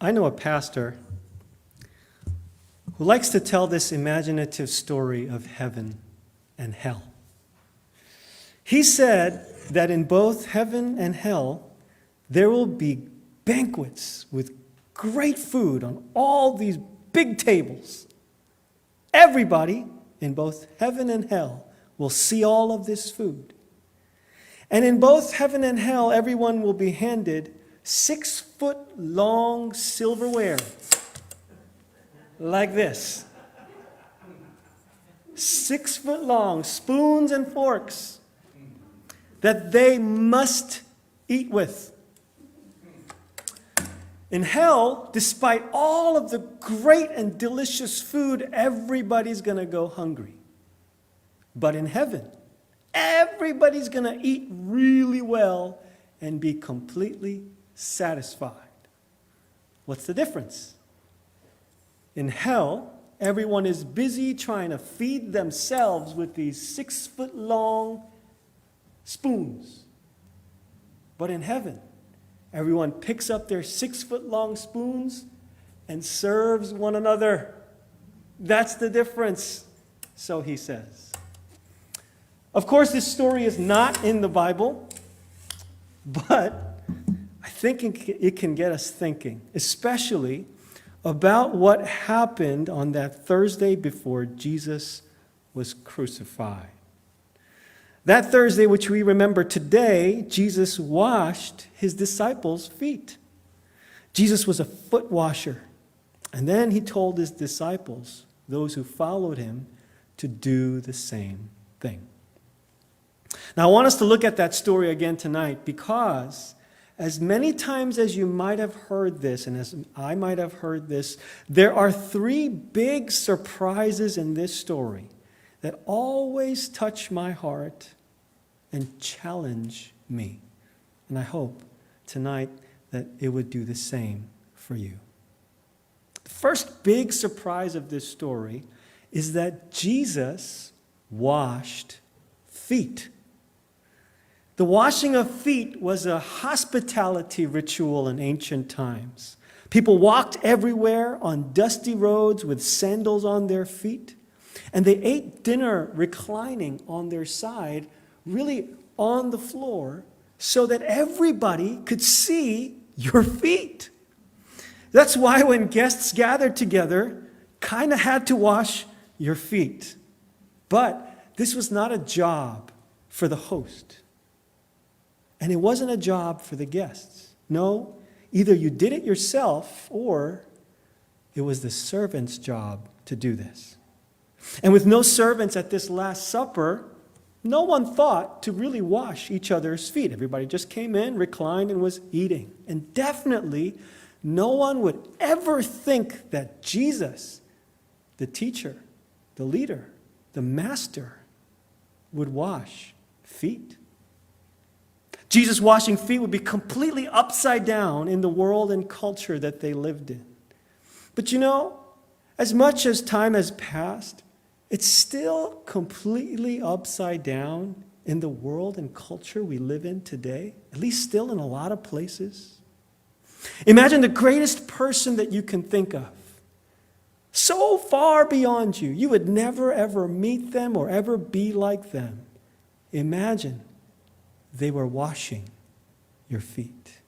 I know a pastor who likes to tell this imaginative story of heaven and hell. He said that in both heaven and hell, there will be banquets with great food on all these big tables. Everybody in both heaven and hell will see all of this food. And in both heaven and hell, everyone will be handed 6-foot-long silverware like this. 6-foot-long spoons and forks that they must eat with. In hell, despite all of the great and delicious food, everybody's going to go hungry. But in heaven, everybody's going to eat really well and be completely satisfied. What's the difference? In hell, everyone is busy trying to feed themselves with these 6-foot-long spoons. But in heaven, everyone picks up their 6-foot-long spoons and serves one another. That's the difference, so he says. Of course, this story is not in the Bible, but I think it can get us thinking, especially about what happened on that Thursday before Jesus was crucified. That Thursday, which we remember today, Jesus washed his disciples' feet. Jesus was a foot washer. And then he told his disciples, those who followed him, to do the same thing. Now, I want us to look at that story again tonight because as many times as you might have heard this, and as I might have heard this, there are 3 big surprises in this story that always touch my heart and challenge me. And I hope tonight that it would do the same for you. The first big surprise of this story is that Jesus washed feet. The washing of feet was a hospitality ritual in ancient times. People walked everywhere on dusty roads with sandals on their feet, and they ate dinner reclining on their side, really on the floor, so that everybody could see your feet. That's why when guests gathered together, kind of had to wash your feet. But this was not a job for the host. And it wasn't a job for the guests. No, either you did it yourself or it was the servant's job to do this. And with no servants at this Last Supper, no one thought to really wash each other's feet. Everybody just came in, reclined, and was eating. And definitely, no one would ever think that Jesus, the teacher, the leader, the master, would wash feet. Jesus washing feet would be completely upside down in the world and culture that they lived in. But you know, as much as time has passed, it's still completely upside down in the world and culture we live in today, at least still in a lot of places. Imagine the greatest person that you can think of, so far beyond you, you would never ever meet them or ever be like them. Imagine they were washing your feet.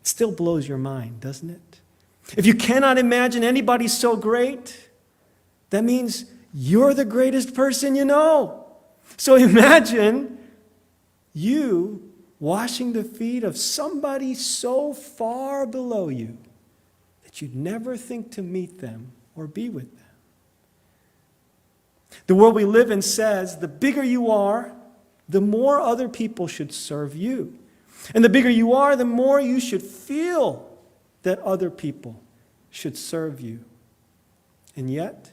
It still blows your mind, doesn't it? If you cannot imagine anybody so great, that means you're the greatest person you know. So imagine you washing the feet of somebody so far below you that you'd never think to meet them or be with them. The world we live in says the bigger you are, the more other people should serve you. And the bigger you are, the more you should feel that other people should serve you. And yet,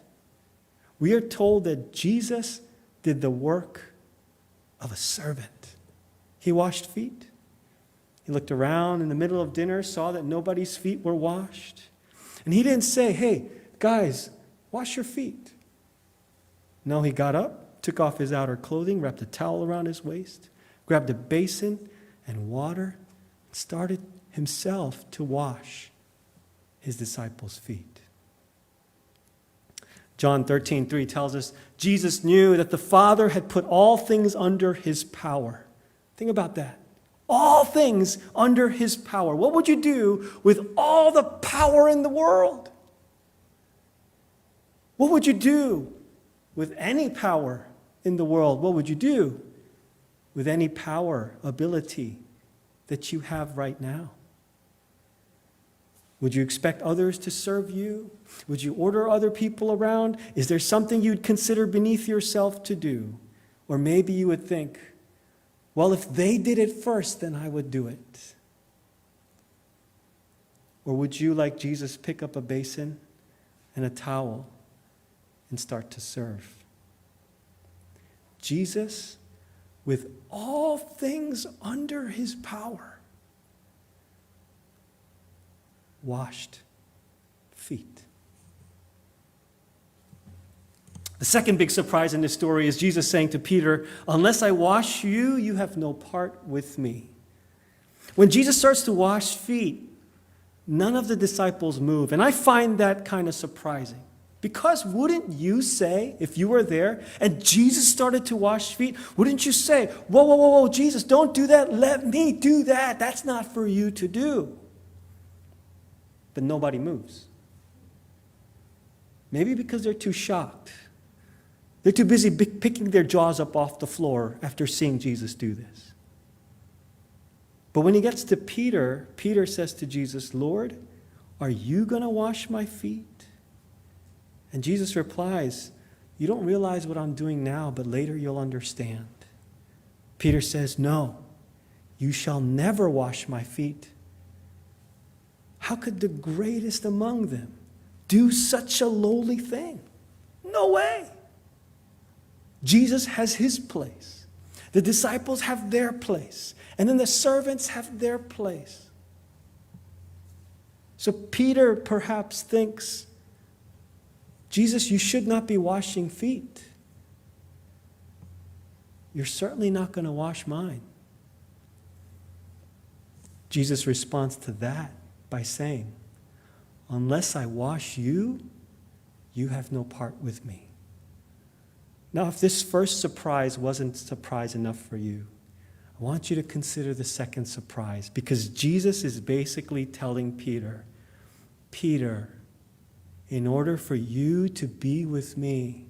we are told that Jesus did the work of a servant. He washed feet. He looked around in the middle of dinner, saw that nobody's feet were washed. And he didn't say, hey, guys, wash your feet. No, he got up, took off his outer clothing, wrapped a towel around his waist, grabbed a basin and water, and started himself to wash his disciples' feet. John 13:3 tells us Jesus knew that the Father had put all things under his power. Think about that. All things under his power. What would you do with all the power in the world? What would you do with any power in the world? What would you do with any power, ability that you have right now? Would you expect others to serve you? Would you order other people around? Is there something you'd consider beneath yourself to do? Or maybe you would think, well, if they did it first, then I would do it. Or would you, like Jesus, pick up a basin and a towel and start to serve? Jesus, with all things under his power, washed feet. The second big surprise in this story is Jesus saying to Peter, unless I wash you, you have no part with me. When Jesus starts to wash feet, none of the disciples move. And I find that kind of surprising. Because wouldn't you say, if you were there and Jesus started to wash feet, wouldn't you say, whoa, whoa, whoa, whoa, Jesus, don't do that. Let me do that. That's not for you to do. But nobody moves. Maybe because they're too shocked. They're too busy picking their jaws up off the floor after seeing Jesus do this. But when he gets to Peter, Peter says to Jesus, Lord, are you going to wash my feet? And Jesus replies, you don't realize what I'm doing now, but later you'll understand. Peter says, no, you shall never wash my feet. How could the greatest among them do such a lowly thing? No way. Jesus has his place. The disciples have their place. And then the servants have their place. So Peter perhaps thinks, Jesus, you should not be washing feet. You're certainly not going to wash mine. Jesus responds to that by saying, unless I wash you, you have no part with me. Now, if this first surprise wasn't surprise enough for you, I want you to consider the second surprise, because Jesus is basically telling Peter, Peter, in order for you to be with me,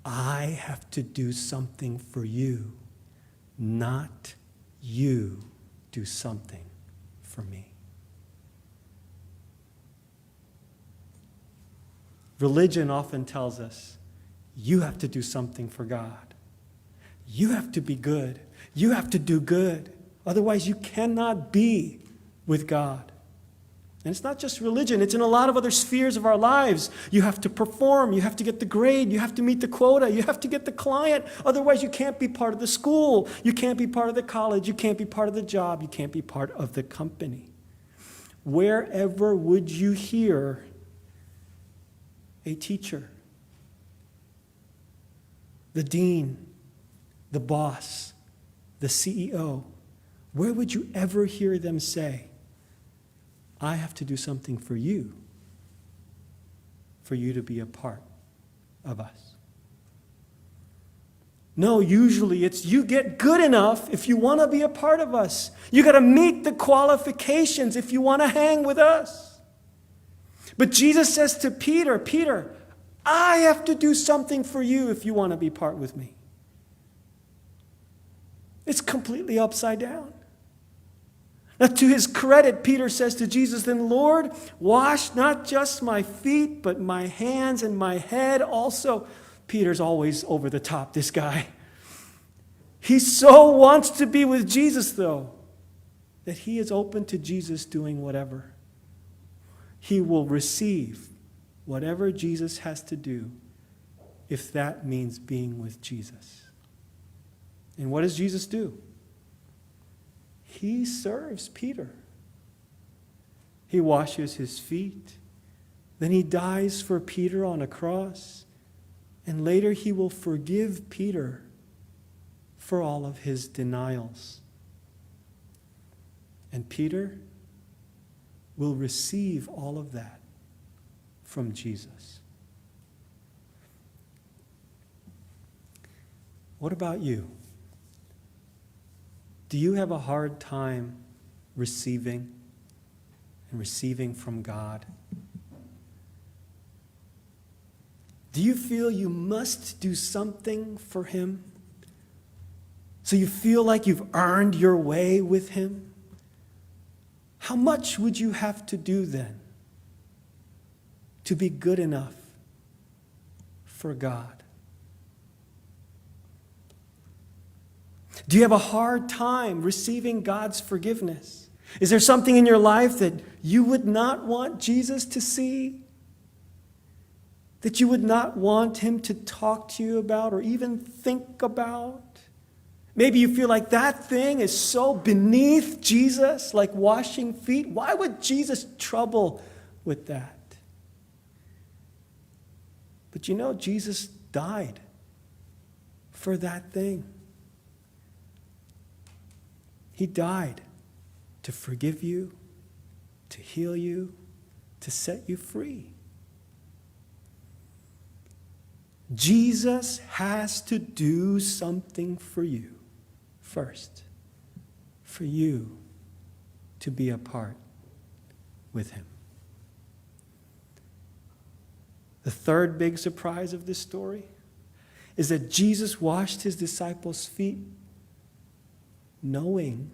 I have to do something for you, not you do something for me. Religion often tells us, you have to do something for God. You have to be good. You have to do good. Otherwise, you cannot be with God. And it's not just religion. It's in a lot of other spheres of our lives. You have to perform. You have to get the grade. You have to meet the quota. You have to get the client. Otherwise, you can't be part of the school. You can't be part of the college. You can't be part of the job. You can't be part of the company. Wherever would you hear a teacher, the dean, the boss, the CEO, where would you ever hear them say, I have to do something for you to be a part of us? No, usually it's you get good enough if you want to be a part of us. You got to meet the qualifications if you want to hang with us. But Jesus says to Peter, Peter, I have to do something for you if you want to be part with me. It's completely upside down. Now, to his credit, Peter says to Jesus, then Lord, wash not just my feet, but my hands and my head also. Peter's always over the top, this guy. He so wants to be with Jesus, though, that he is open to Jesus doing whatever. He will receive whatever Jesus has to do if that means being with Jesus. And what does Jesus do? He serves Peter. He washes his feet. Then he dies for Peter on a cross. And later he will forgive Peter for all of his denials. And Peter will receive all of that from Jesus. What about you? Do you have a hard time receiving and receiving from God? Do you feel you must do something for Him? So you feel like you've earned your way with Him? How much would you have to do then to be good enough for God? Do you have a hard time receiving God's forgiveness? Is there something in your life that you would not want Jesus to see? That you would not want Him to talk to you about or even think about? Maybe you feel like that thing is so beneath Jesus, like washing feet. Why would Jesus trouble with that? But you know, Jesus died for that thing. He died to forgive you, to heal you, to set you free. Jesus has to do something for you first, for you to be a part with Him. The third big surprise of this story is that Jesus washed His disciples' feet knowing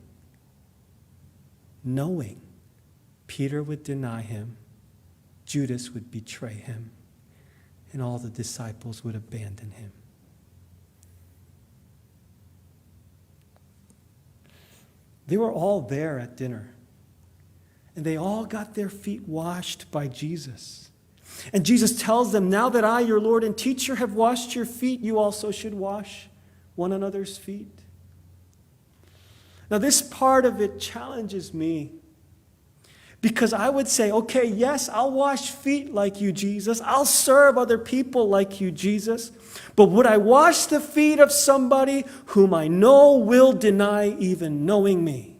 Peter would deny Him, Judas would betray Him, and all the disciples would abandon Him. They were all there at dinner, and they all got their feet washed by Jesus. And Jesus tells them, now that I, your Lord and teacher, have washed your feet, you also should wash one another's feet. Now, this part of it challenges me, because I would say, okay, yes, I'll wash feet like you, Jesus. I'll serve other people like you, Jesus. But would I wash the feet of somebody whom I know will deny even knowing me?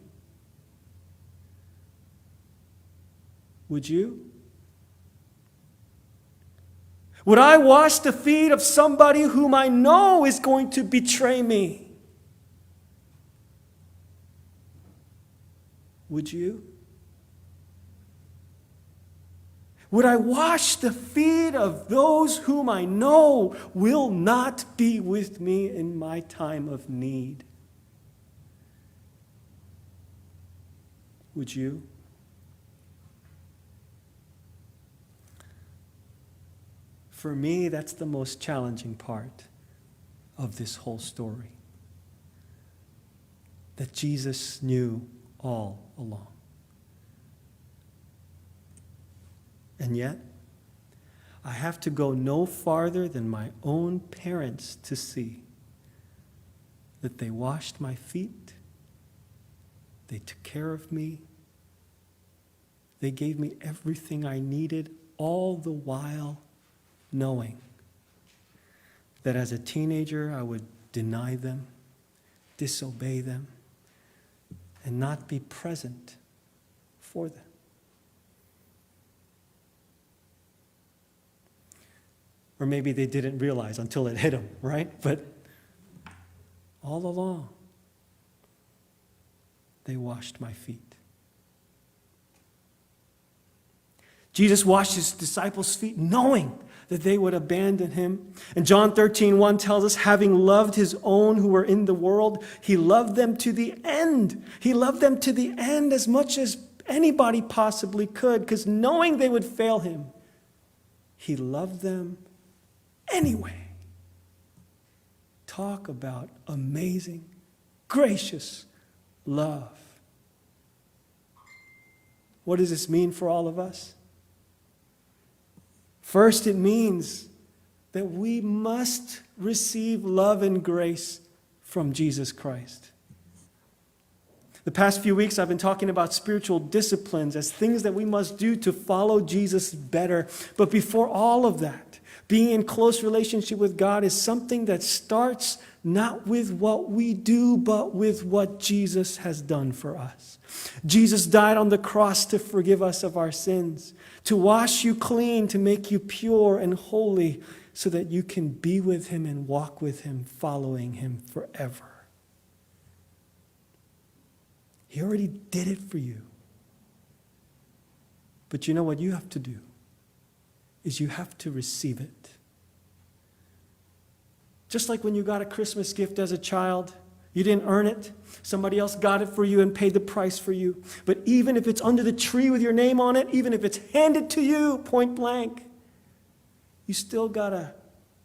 Would you? Would I wash the feet of somebody whom I know is going to betray me? Would you? Would I wash the feet of those whom I know will not be with me in my time of need? Would you? For me, that's the most challenging part of this whole story. That Jesus knew all along. And yet, I have to go no farther than my own parents to see that they washed my feet, they took care of me, they gave me everything I needed, all the while knowing that as a teenager I would deny them, disobey them, and not be present for them. Or maybe they didn't realize until it hit them, right? But all along, they washed my feet. Jesus washed His disciples' feet knowing that they would abandon Him. And John 13:1 tells us, having loved His own who were in the world, He loved them to the end. He loved them to the end as much as anybody possibly could, because knowing they would fail Him, He loved them anyway. Talk about amazing, gracious love. What does this mean for all of us? First, it means that we must receive love and grace from Jesus Christ. The past few weeks, I've been talking about spiritual disciplines as things that we must do to follow Jesus better. But before all of that, Being in close relationship with God is something that starts not with what we do, but with what Jesus has done for us. Jesus died on the cross to forgive us of our sins, to wash you clean, to make you pure and holy, so that you can be with him and walk with him, following him forever. He already did it for you. But you know what you have to do? Is you have to receive it. Just like when you got a Christmas gift as a child, you didn't earn it. Somebody else got it for you and paid the price for you. But even if it's under the tree with your name on it, even if it's handed to you point blank, you still got to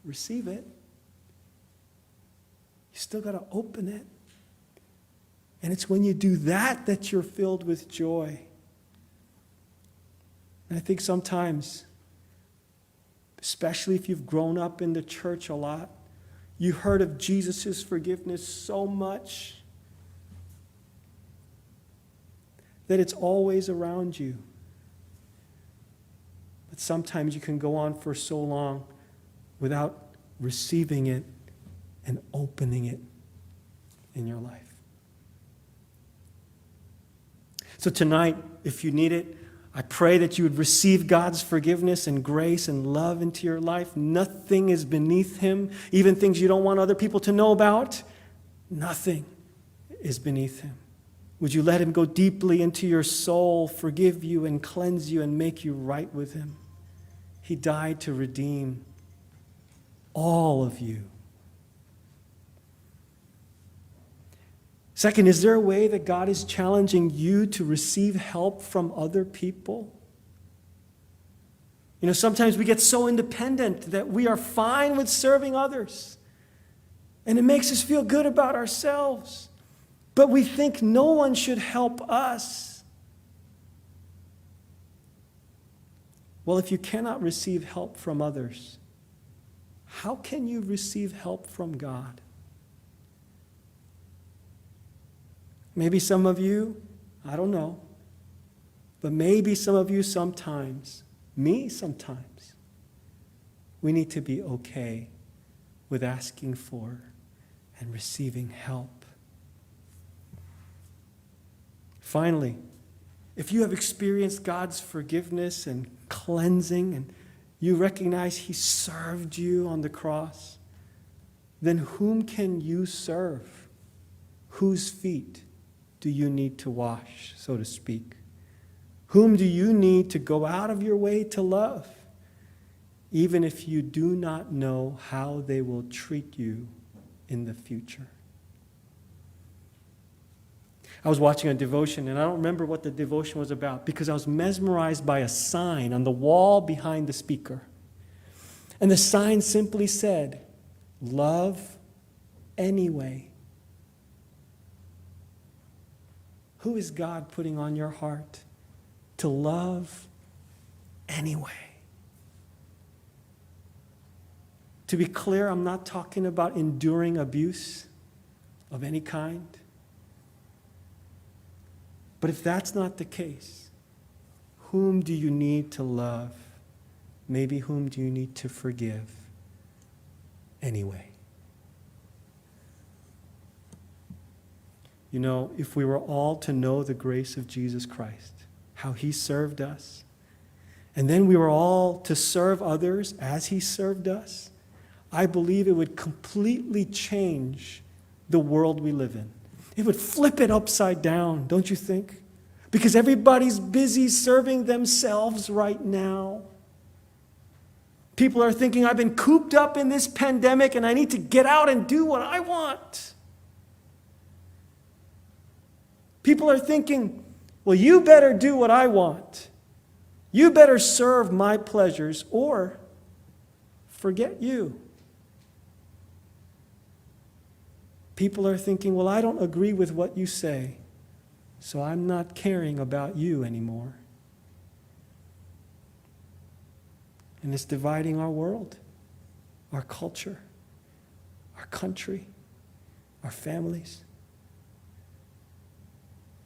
receive it. You still got to open it. And it's when you do that that you're filled with joy. And I think sometimes, especially if you've grown up in the church a lot, you heard of Jesus' forgiveness so much that it's always around you. But sometimes you can go on for so long without receiving it and opening it in your life. So tonight, if you need it, I pray that you would receive God's forgiveness and grace and love into your life. Nothing is beneath him. Even things you don't want other people to know about, nothing is beneath him. Would you let him go deeply into your soul, forgive you and cleanse you and make you right with him? He died to redeem all of you. Second, is there a way that God is challenging you to receive help from other people? You know, sometimes we get so independent that we are fine with serving others. And it makes us feel good about ourselves. But we think no one should help us. Well, if you cannot receive help from others, how can you receive help from God? Maybe some of you, I don't know, but maybe some of you sometimes, me sometimes, we need to be okay with asking for and receiving help. Finally, if you have experienced God's forgiveness and cleansing and you recognize he served you on the cross, then whom can you serve? Whose feet do you need to wash, so to speak? Whom do you need to go out of your way to love, even if you do not know how they will treat you in the future? I was watching a devotion, and I don't remember what the devotion was about because I was mesmerized by a sign on the wall behind the speaker. And the sign simply said, "Love anyway." Who is God putting on your heart to love anyway? To be clear, I'm not talking about enduring abuse of any kind. But if that's not the case, whom do you need to love? Maybe whom do you need to forgive anyway? You know, if we were all to know the grace of Jesus Christ, how he served us, and then we were all to serve others as he served us, I believe it would completely change the world we live in. It would flip it upside down, don't you think? Because everybody's busy serving themselves right now. People are thinking, I've been cooped up in this pandemic and I need to get out and do what I want. People are thinking, well, you better do what I want. You better serve my pleasures or forget you. People are thinking, well, I don't agree with what you say, so I'm not caring about you anymore. And it's dividing our world, our culture, our country, our families.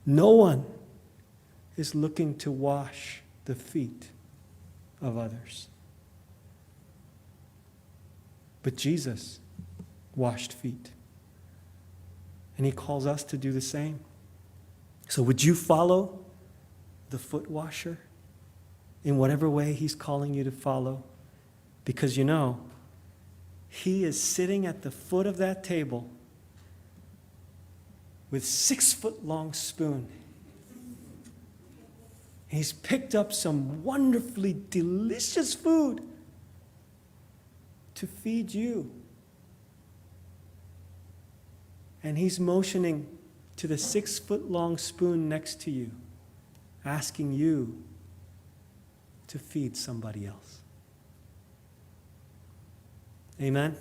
No one is looking to wash the feet of others. But Jesus washed feet. And he calls us to do the same. So would you follow the foot washer in whatever way he's calling you to follow? Because you know, he is sitting at the foot of that table with 6-foot-long spoon. He's picked up some wonderfully delicious food to feed you. And he's motioning to the 6-foot-long spoon next to you, asking you to feed somebody else. Amen?